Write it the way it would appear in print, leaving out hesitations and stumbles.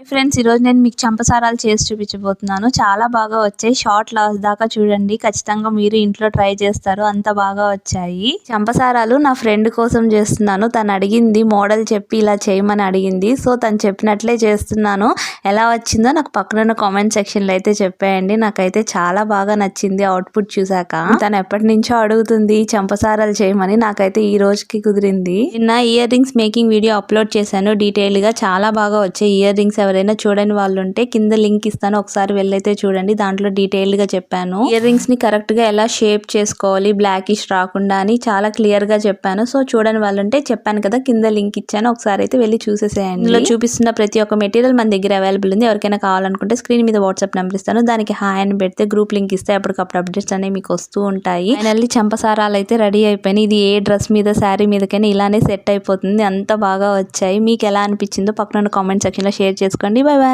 Friends, ఈరోజు నేను మీకు చంపసారాలు చేసి చూపించబోతున్నాను. చాలా బాగా వచ్చాయి. షార్ట్ లాస్ట్ దాకా చూడండి. ఖచ్చితంగా మీరు ఇంట్లో ట్రై చేస్తారు. అంత బాగా వచ్చాయి. చంపసారాలు నా ఫ్రెండ్ కోసం చేస్తున్నాను. తను అడిగింది, మోడల్ చెప్పి ఇలా చేయమని అడిగింది. సో తను చెప్పినట్లే చేస్తున్నాను. ఎలా వచ్చిందో నాకు పక్కన కామెంట్ సెక్షన్ లో అయితే చెప్పేయండి. నాకైతే చాలా బాగా నచ్చింది అవుట్పుట్ చూసాక. తను ఎప్పటి నుంచో అడుగుతుంది చంపసారాలు చేయమని. నాకైతే ఈ రోజుకి కుదిరింది. నిన్న ear rings making video upload చేశాను డీటెయిల్ గా. చాలా బాగా వచ్చాయి ఇయర్ రింగ్స్. ఎవరైనా చూడని వాళ్ళు ఉంటే కింద లింక్ ఇస్తాను, ఒకసారి వెళ్ళైతే చూడండి. దాంట్లో డీటెయిల్ గా చెప్పాను. ఇయర్ రింగ్స్ ని కరెక్ట్ గా ఎలా షేప్ చేసుకోవాలి, బ్లాకిష్ రాకుండా అని చాలా క్లియర్ గా చెప్పాను. సో చూడని వాళ్ళు ఉంటే చెప్పాను కదా, కింద లింక్ ఇచ్చాను, ఒకసారి అయితే వెళ్ళి చూసేసేయండి. ఇందులో చూపిస్తున్న ప్రతి ఒక్క మెటీరియల్ మన దగ్గర అవైలబుల్ ఉంది. ఎవరికైనా కావాలనుకుంటే స్క్రీన్ మీద వాట్సాప్ నెంబర్ ఇస్తాను, దానికి హాయ్ అని పెడితే గ్రూప్ లింక్ ఇస్తే అప్పటికప్పుడు అప్డేట్స్ అనేవి మీకు వస్తూ ఉంటాయి. ఫైనల్లీ చంపసారాలు అయితే రెడీ అయిపోయినాయి. ఇది ఏ డ్రెస్ మీద, శారీ మీదకైనా ఇలానే సెట్ అయిపోతుంది. అంత బాగా వచ్చాయి. మీకు ఎలా అనిపించిందో పక్కన కామెంట్ సెక్షన్ లో షేర్ చేసుకోండి. By by.